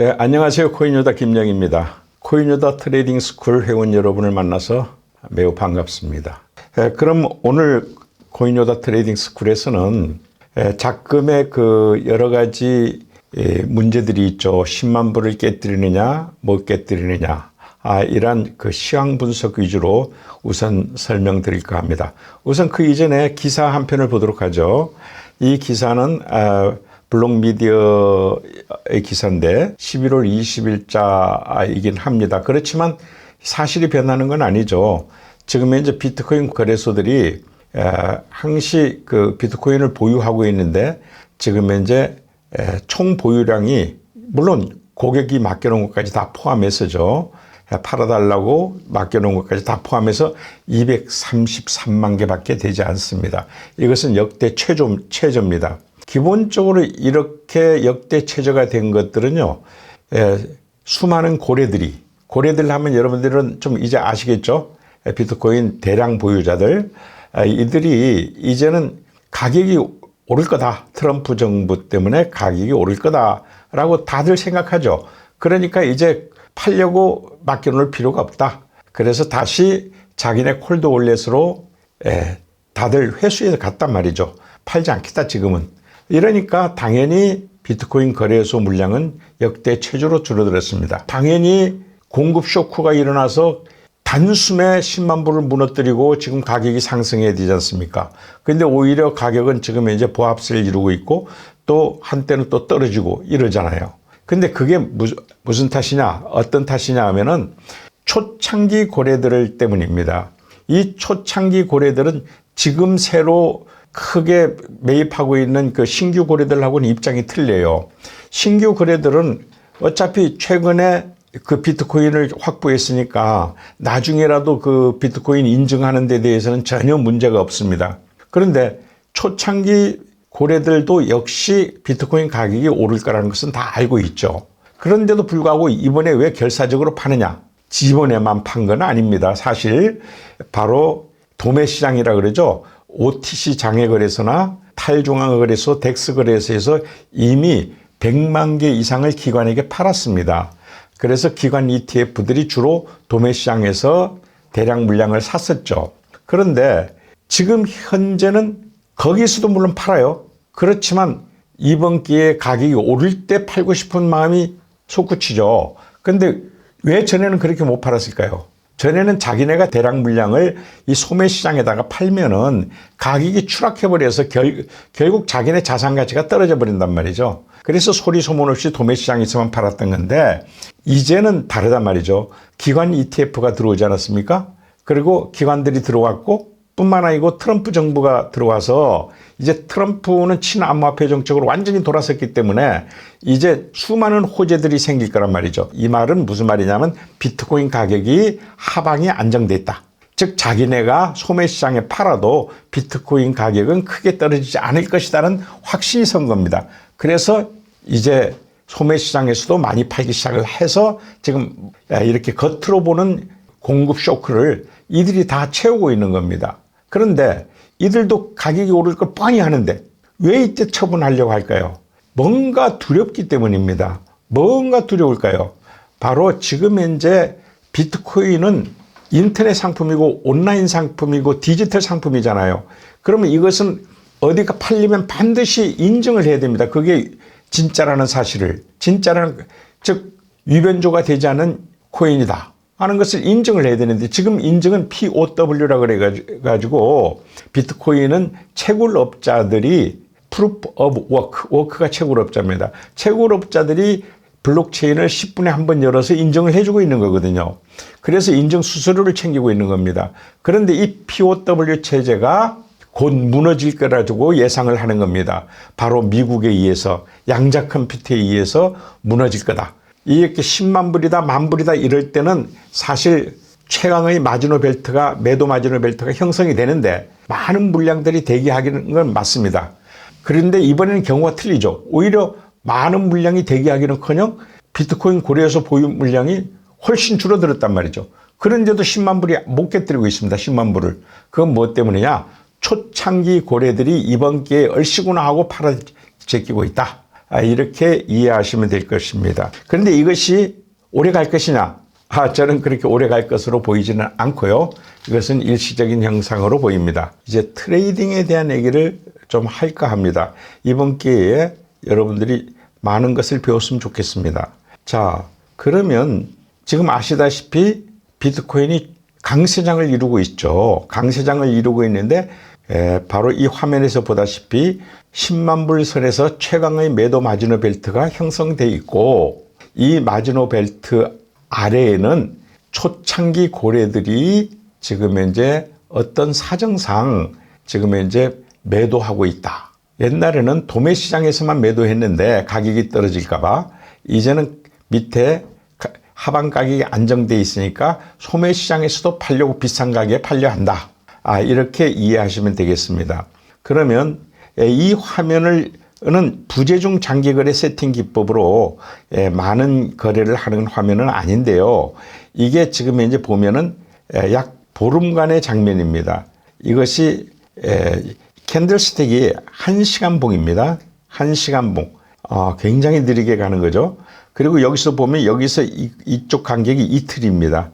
네, 안녕하세요. 코인요다 김영입니다. 코인요다 트레이딩 스쿨 회원 여러분을 만나서 매우 반갑습니다. 그럼 오늘 코인요다 트레이딩 스쿨에서는 작금의 그 여러 가지 문제들이 있죠. 10만 불을 깨뜨리느냐, 못 깨뜨리느냐. 이런 그 시황 분석 위주로 우선 설명드릴까 합니다. 우선 그 이전에 기사 한 편을 보도록 하죠. 이 기사는 블록미디어의 기사인데 11월 20일자이긴 합니다. 그렇지만 사실이 변하는 건 아니죠. 지금 현재 비트코인 거래소들이 항시 그 비트코인을 보유하고 있는데 지금 현재 총 보유량이 물론 고객이 맡겨놓은 것까지 다 포함해서죠. 팔아달라고 맡겨놓은 것까지 다 포함해서 233만 개밖에 되지 않습니다. 이것은 역대 최저입니다. 기본적으로 이렇게 역대 최저가 된 것들은요, 수많은 고래들 하면 여러분들은 좀 이제 아시겠죠? 비트코인 대량 보유자들, 이들이 이제는 가격이 오를 거다. 트럼프 정부 때문에 가격이 오를 거다라고 다들 생각하죠. 그러니까 이제 팔려고 맡겨놓을 필요가 없다. 그래서 다시 자기네 콜드 월렛으로 다들 회수해서 갔단 말이죠. 팔지 않겠다 지금은. 이러니까 당연히 비트코인 거래소 물량은 역대 최저로 줄어들었습니다. 당연히 공급 쇼크가 일어나서 단숨에 10만 불을 무너뜨리고 지금 가격이 상승해야 되지 않습니까? 근데 오히려 가격은 지금 이제 보합세를 이루고 있고 또 한때는 또 떨어지고 이러잖아요. 근데 그게 무슨 탓이냐? 어떤 탓이냐 하면은 초창기 고래들 때문입니다. 이 초창기 고래들은 지금 새로 크게 매입하고 있는 그 신규 고래들하고는 입장이 틀려요. 신규 고래들은 어차피 최근에 그 비트코인을 확보했으니까 나중에라도 그 비트코인 인증하는 데 대해서는 전혀 문제가 없습니다. 그런데 초창기 고래들도 역시 비트코인 가격이 오를 거라는 것은 다 알고 있죠. 그런데도 불구하고 이번에 왜 결사적으로 파느냐? 이번에만 판 건 아닙니다. 사실 바로 도매시장이라 그러죠. OTC 장외거래소나 탈중앙거래소, 덱스거래소에서 이미 100만 개 이상을 기관에게 팔았습니다. 그래서 기관 ETF들이 주로 도매시장에서 대량 물량을 샀었죠. 그런데 지금 현재는 거기서도 물론 팔아요. 그렇지만 이번 기회에 가격이 오를 때 팔고 싶은 마음이 솟구치죠. 그런데 왜 전에는 그렇게 못 팔았을까요? 전에는 자기네가 대량 물량을 이 소매시장에다가 팔면은 가격이 추락해버려서 결국 자기네 자산 가치가 떨어져 버린단 말이죠. 그래서 소리 소문 없이 도매시장에서만 팔았던 건데 이제는 다르단 말이죠. 기관 ETF가 들어오지 않았습니까? 그리고 기관들이 들어왔고 뿐만 아니고 트럼프 정부가 들어와서 이제 트럼프는 친암호화폐 정책으로 완전히 돌아섰기 때문에 이제 수많은 호재들이 생길 거란 말이죠. 이 말은 무슨 말이냐면 비트코인 가격이 하방이 안정됐다. 즉 자기네가 소매시장에 팔아도 비트코인 가격은 크게 떨어지지 않을 것이라는 확신이 선 겁니다. 그래서 이제 소매시장에서도 많이 팔기 시작을 해서 지금 이렇게 겉으로 보는 공급 쇼크를 이들이 다 채우고 있는 겁니다. 그런데 이들도 가격이 오를 걸 뻔히 하는데 왜 이때 처분하려고 할까요? 뭔가 두렵기 때문입니다. 뭔가 두려울까요? 바로 지금 현재 비트코인은 인터넷 상품이고 온라인 상품이고 디지털 상품이잖아요. 그러면 이것은 어디가 팔리면 반드시 인증을 해야 됩니다. 그게 진짜라는 사실을, 즉 위변조가 되지 않은 코인이다 하는 것을 인증을 해야 되는데 지금 인증은 POW라고 그래가지고 비트코인은 채굴업자들이 Proof of Work, 워크가 채굴업자입니다. 채굴업자들이 블록체인을 10분에 한 번 열어서 인증을 해주고 있는 거거든요. 그래서 인증 수수료를 챙기고 있는 겁니다. 그런데 이 POW 체제가 곧 무너질 거라고 예상을 하는 겁니다. 바로 미국에 의해서 양자 컴퓨터에 의해서 무너질 거다. 이렇게 10만 불이다, 만 불이다 이럴 때는 사실 최강의 매도 마지노 벨트가 형성이 되는데 많은 물량들이 대기하기는 건 맞습니다. 그런데 이번에는 경우가 틀리죠. 오히려 많은 물량이 대기하기는커녕 비트코인 거래소 보유 물량이 훨씬 줄어들었단 말이죠. 그런데도 10만 불이 못 깨뜨리고 있습니다. 10만 불을. 그건 뭐 때문이냐? 초창기 고래들이 이번 기회에 얼씨구나 하고 팔아 제끼고 있다. 이렇게 이해하시면 될 것입니다. 그런데 이것이 오래 갈 것이냐? 저는 그렇게 오래 갈 것으로 보이지는 않고요. 이것은 일시적인 현상으로 보입니다. 이제 트레이딩에 대한 얘기를 좀 할까 합니다. 이번 기회에 여러분들이 많은 것을 배웠으면 좋겠습니다. 자, 그러면 지금 아시다시피 비트코인이 강세장을 이루고 있죠. 강세장을 이루고 있는데 바로 이 화면에서 보다시피 10만 불 선에서 최강의 매도 마지노 벨트가 형성되어 있고 이 마지노 벨트 아래에는 초창기 고래들이 지금 현재 어떤 사정상 지금 현재 매도하고 있다. 옛날에는 도매 시장에서만 매도했는데 가격이 떨어질까 봐 이제는 밑에 하방 가격이 안정돼 있으니까 소매 시장에서도 팔려고 비싼 가격에 팔려 한다. 이렇게 이해하시면 되겠습니다. 그러면 이 화면을 는 부재중 장기거래 세팅 기법으로 많은 거래를 하는 화면은 아닌데요. 이게 지금 현재 보면은 약 보름간의 장면입니다. 이것이 캔들스틱이 1시간 봉입니다. 1시간 봉. 굉장히 느리게 가는 거죠. 그리고 여기서 보면 여기서 이쪽 간격이 이틀입니다.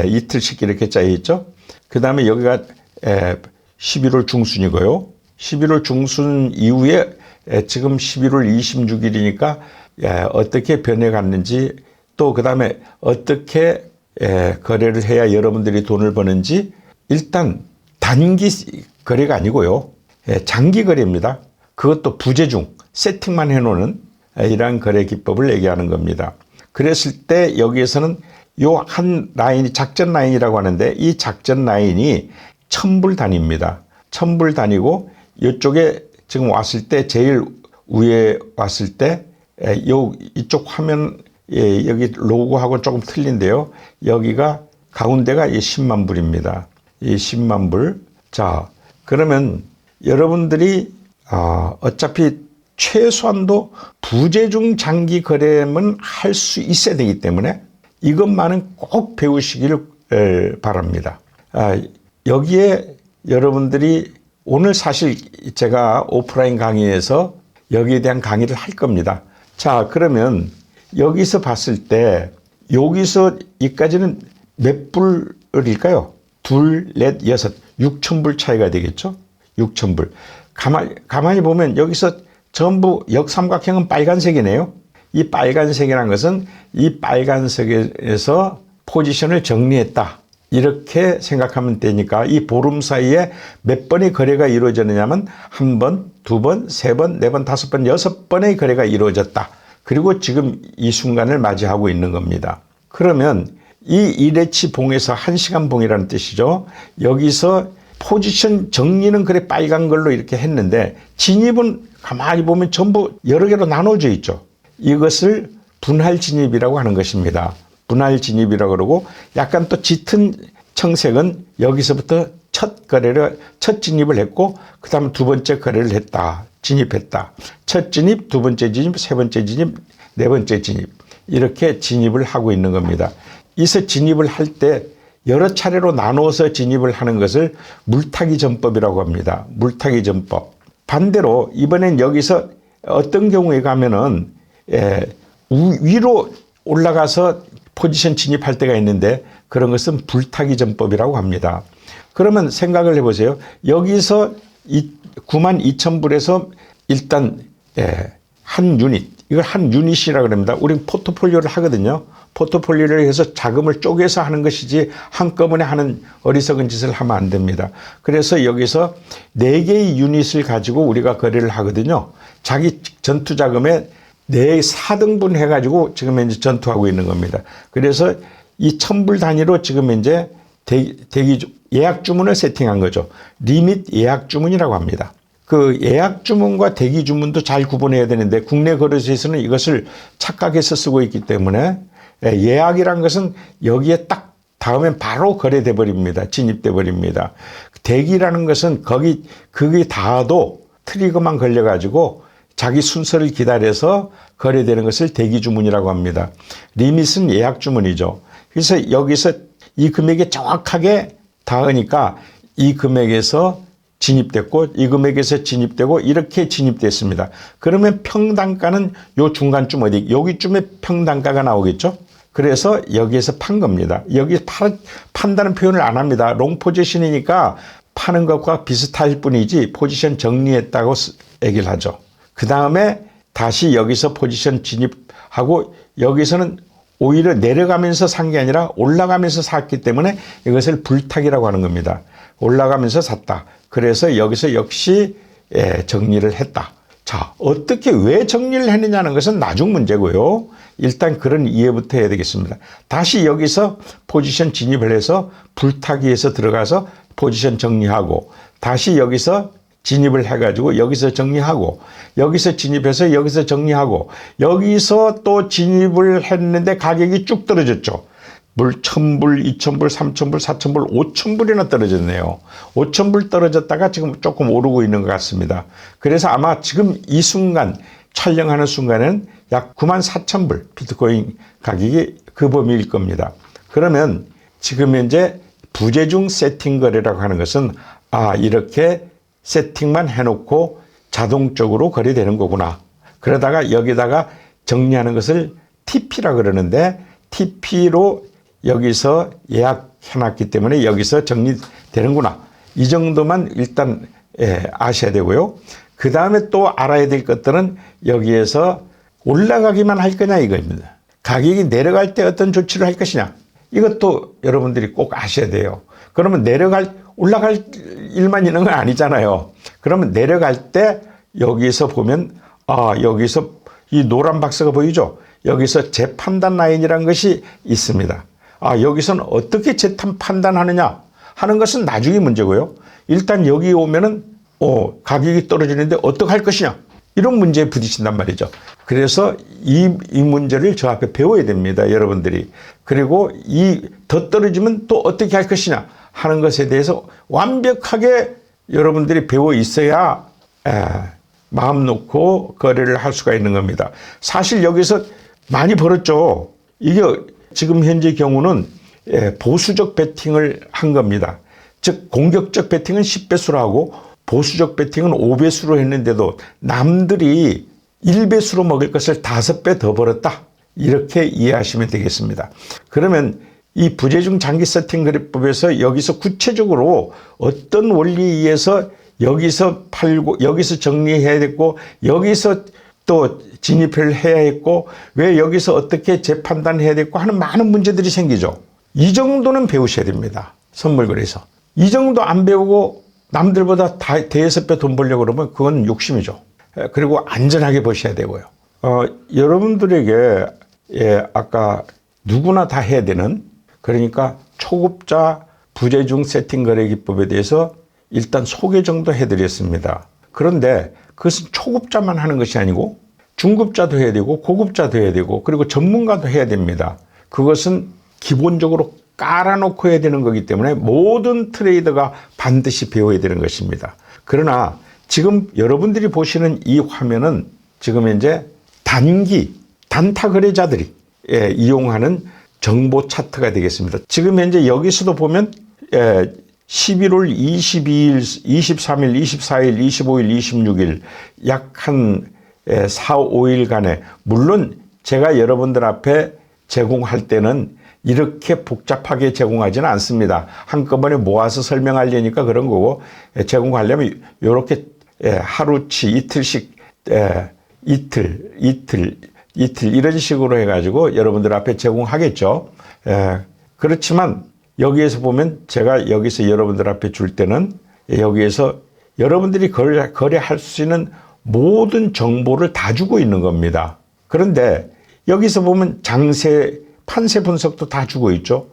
이틀씩 이렇게 짜여 있죠. 그 다음에 여기가 11월 중순이고요. 11월 중순 이후에 지금 11월 26일이니까 어떻게 변해갔는지 또 그 다음에 어떻게 거래를 해야 여러분들이 돈을 버는지 일단 단기 거래가 아니고요. 장기 거래입니다. 그것도 부재중 세팅만 해놓는 이러한 거래 기법을 얘기하는 겁니다. 그랬을 때 여기에서는 요 한 라인이 작전 라인이라고 하는데 이 작전 라인이 1000불 단위입니다. 1000불 단위고 이쪽에 지금 왔을 때 제일 위에 왔을 때 이쪽 화면 여기 로고하고 조금 틀린데요. 여기가 가운데가 이 10만 불입니다. 이 10만 불. 자, 그러면 여러분들이 어차피 최소한도 부재중 장기 거래만 할 수 있어야 되기 때문에 이것만은 꼭 배우시기를 바랍니다. 여기에 여러분들이 오늘 사실 제가 오프라인 강의에서 여기에 대한 강의를 할 겁니다. 자, 그러면 여기서 봤을 때 여기서 여기까지는 몇 불일까요? 둘, 넷, 여섯, 6,000불 차이가 되겠죠? 6,000불. 가만히 보면 여기서 전부 역삼각형은 빨간색이네요. 이 빨간색이라는 것은 이 빨간색에서 포지션을 정리했다. 이렇게 생각하면 되니까 이 보름 사이에 몇 번의 거래가 이루어졌느냐면 한 번, 두 번, 세 번, 네 번, 다섯 번, 여섯 번의 거래가 이루어졌다. 그리고 지금 이 순간을 맞이하고 있는 겁니다. 그러면 이 일회치 봉에서 1시간 봉이라는 뜻이죠. 여기서 포지션 정리는 그래 빨간 걸로 이렇게 했는데 진입은 가만히 보면 전부 여러 개로 나눠져 있죠. 이것을 분할 진입이라고 하는 것입니다. 분할 진입이라고 그러고 약간 또 짙은 청색은 여기서부터 첫 진입을 했고 그 다음에 두 번째 거래를 했다. 진입했다. 첫 진입, 두 번째 진입, 세 번째 진입, 네 번째 진입. 이렇게 진입을 하고 있는 겁니다. 이서 진입을 할 때 여러 차례로 나눠서 진입을 하는 것을 물타기 전법이라고 합니다. 물타기 전법. 반대로 이번엔 여기서 어떤 경우에 가면은 위로 올라가서 포지션 진입할 때가 있는데 그런 것은 불타기 전법이라고 합니다. 그러면 생각을 해보세요. 여기서 92,000불에서 일단 한 유닛, 이걸 한 유닛이라고 합니다. 우리는 포트폴리오를 하거든요. 포트폴리오를 해서 자금을 쪼개서 하는 것이지 한꺼번에 하는 어리석은 짓을 하면 안 됩니다. 그래서 여기서 4개의 유닛을 가지고 우리가 거래를 하거든요. 자기 전투 자금에 4등분 해가지고 지금 현재 전투하고 있는 겁니다. 그래서 이 1000불 단위로 지금 현재 예약 주문을 세팅한 거죠. 리밋 예약 주문이라고 합니다. 그 예약 주문과 대기 주문도 잘 구분해야 되는데 국내 거래소에서는 이것을 착각해서 쓰고 있기 때문에 예약이란 것은 여기에 딱 닿으면 바로 거래돼 버립니다. 진입돼 버립니다. 대기라는 것은 그게 닿아도 트리거만 걸려가지고 자기 순서를 기다려서 거래되는 것을 대기 주문이라고 합니다. 리밋은 예약 주문이죠. 그래서 여기서 이 금액에 정확하게 닿으니까 이 금액에서 진입됐고 이 금액에서 진입되고 이렇게 진입됐습니다. 그러면 평단가는 요 중간쯤 어디 여기쯤에 평단가가 나오겠죠. 그래서 여기에서 판 겁니다. 여기 판다는 표현을 안 합니다. 롱 포지션이니까 파는 것과 비슷할 뿐이지 포지션 정리했다고 얘기를 하죠. 그 다음에 다시 여기서 포지션 진입하고 여기서는 오히려 내려가면서 산 게 아니라 올라가면서 샀기 때문에 이것을 불탁이라고 하는 겁니다. 올라가면서 샀다. 그래서 여기서 역시 정리를 했다. 자, 어떻게 왜 정리를 했느냐는 것은 나중 문제고요. 일단 그런 이해부터 해야 되겠습니다. 다시 여기서 포지션 진입을 해서 불타기에서 들어가서 포지션 정리하고 다시 여기서 진입을 해가지고 여기서 정리하고 여기서 진입해서 여기서 정리하고 여기서 또 진입을 했는데 가격이 쭉 떨어졌죠. 물 1,000불, 2,000불, 3,000불, 4,000불, 5,000불이나 떨어졌네요. 5,000불 떨어졌다가 지금 조금 오르고 있는 것 같습니다. 그래서 아마 지금 이 순간 촬영하는 순간에는 약 94,000불 비트코인 가격이 그 범위일 겁니다. 그러면 지금 현재 부재중 세팅 거래라고 하는 것은 이렇게 세팅만 해놓고 자동적으로 거래되는 거구나. 그러다가 여기다가 정리하는 것을 TP라 그러는데 TP로 여기서 예약해놨기 때문에 여기서 정리되는구나. 이 정도만 일단 아셔야 되고요. 그 다음에 또 알아야 될 것들은 여기에서 올라가기만 할 거냐 이겁니다. 가격이 내려갈 때 어떤 조치를 할 것이냐. 이것도 여러분들이 꼭 아셔야 돼요. 그러면 올라갈 일만 있는 건 아니잖아요. 그러면 내려갈 때 여기서 보면 여기서 이 노란 박스가 보이죠? 여기서 재판단 라인이라는 것이 있습니다. 여기서는 어떻게 판단하느냐 하는 것은 나중에 문제고요. 일단 여기 오면은 가격이 떨어지는데 어떻게 할 것이냐 이런 문제에 부딪힌단 말이죠. 그래서 이 문제를 저 앞에 배워야 됩니다. 여러분들이. 그리고 더 떨어지면 또 어떻게 할 것이냐 하는 것에 대해서 완벽하게 여러분들이 배워 있어야 마음 놓고 거래를 할 수가 있는 겁니다. 사실 여기서 많이 벌었죠. 이게 지금 현재 경우는 보수적 베팅을 한 겁니다. 즉 공격적 베팅은 10배수로 하고 보수적 베팅은 5배수로 했는데도 남들이 1배수로 먹을 것을 5배 더 벌었다. 이렇게 이해하시면 되겠습니다. 그러면 이 부재중 장기 세팅 거래법에서 여기서 구체적으로 어떤 원리에 의해서 여기서 팔고 여기서 정리해야 됐고 여기서 또 진입을 해야 했고 왜 여기서 어떻게 재판단해야 됐고 하는 많은 문제들이 생기죠. 이 정도는 배우셔야 됩니다. 선물거래에서. 이 정도 안 배우고 남들보다 대여섯 배 돈 벌려고 그러면 그건 욕심이죠. 그리고 안전하게 버셔야 되고요. 여러분들에게 아까 누구나 다 해야 되는 그러니까 초급자 부재중 세팅 거래 기법에 대해서 일단 소개 정도 해드렸습니다. 그런데 그것은 초급자만 하는 것이 아니고 중급자도 해야 되고 고급자도 해야 되고 그리고 전문가도 해야 됩니다. 그것은 기본적으로 깔아놓고 해야 되는 거기 때문에 모든 트레이더가 반드시 배워야 되는 것입니다. 그러나 지금 여러분들이 보시는 이 화면은 지금 현재 단타 거래자들이 이용하는 정보 차트가 되겠습니다. 지금 현재 여기서도 보면 11월 22일, 23일, 24일, 25일, 26일 약 한 4, 5일간에 물론 제가 여러분들 앞에 제공할 때는 이렇게 복잡하게 제공하지는 않습니다. 한꺼번에 모아서 설명하려니까 그런 거고 제공하려면 이렇게 하루치 이틀씩 이틀 이런 식으로 해가지고 여러분들 앞에 제공하겠죠. 그렇지만 여기에서 보면 제가 여기서 여러분들 앞에 줄 때는 여기에서 여러분들이 거래할 수 있는 모든 정보를 다 주고 있는 겁니다. 그런데 여기서 보면 판세 분석도 다 주고 있죠.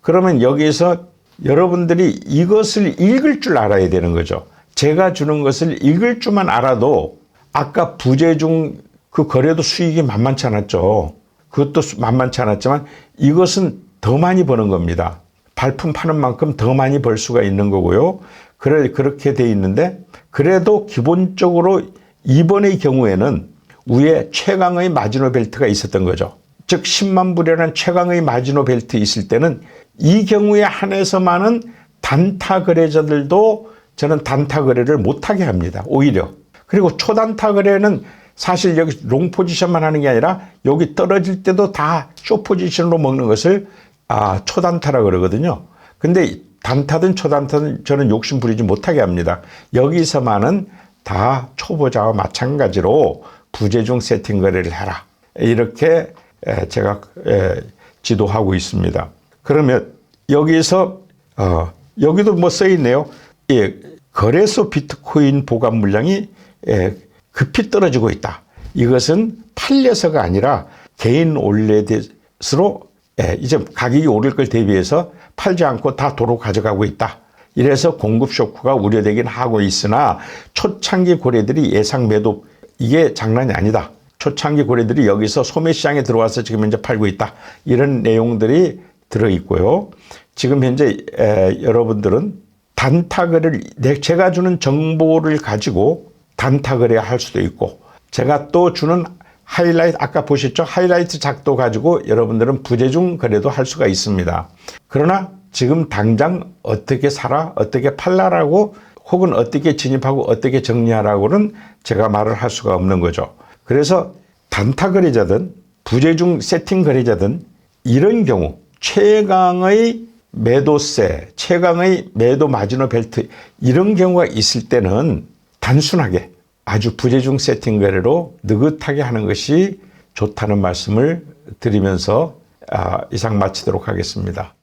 그러면 여기에서 여러분들이 이것을 읽을 줄 알아야 되는 거죠. 제가 주는 것을 읽을 줄만 알아도 아까 부재중 그 거래도 수익이 만만치 않았죠. 그것도 만만치 않았지만 이것은 더 많이 버는 겁니다. 발품 파는 만큼 더 많이 벌 수가 있는 거고요. 그렇게 돼 있는데 그래도 기본적으로 이번의 경우에는 위에 최강의 마지노 벨트가 있었던 거죠. 즉 10만 불이라는 최강의 마지노 벨트 있을 때는 이 경우에 한해서만은 단타 거래자들도 저는 단타 거래를 못하게 합니다. 오히려. 그리고 초단타 거래는 사실 여기 롱 포지션만 하는 게 아니라 여기 떨어질 때도 다 쇼 포지션으로 먹는 것을 초단타라 그러거든요. 근데 단타든 초단타든 저는 욕심 부리지 못하게 합니다. 여기서만은 다 초보자와 마찬가지로 부재중 세팅 거래를 해라. 이렇게 제가 지도하고 있습니다. 그러면 여기서 여기도 뭐 써 있네요. 예, 거래소 비트코인 보관 물량이 급히 떨어지고 있다. 이것은 팔려서가 아니라 개인 올레드로 이제 가격이 오를 걸 대비해서 팔지 않고 다 도로 가져가고 있다. 이래서 공급 쇼크가 우려되긴 하고 있으나 초창기 고래들이 예상 매도 이게 장난이 아니다. 초창기 고래들이 여기서 소매 시장에 들어와서 지금 현재 팔고 있다. 이런 내용들이 들어있고요. 지금 현재 여러분들은 단타 거래를 제가 주는 정보를 가지고 단타 거래할 수도 있고 제가 또 주는 하이라이트 아까 보셨죠? 하이라이트 작도 가지고 여러분들은 부재중 거래도 할 수가 있습니다. 그러나 지금 당장 어떻게 사라 어떻게 팔라라고 혹은 어떻게 진입하고 어떻게 정리하라고는 제가 말을 할 수가 없는 거죠. 그래서 단타 거래자든 부재중 세팅 거래자든 이런 경우 최강의 매도세, 최강의 매도 마지노 벨트 이런 경우가 있을 때는 단순하게 아주 부재중 세팅 거래로 느긋하게 하는 것이 좋다는 말씀을 드리면서 이상 마치도록 하겠습니다.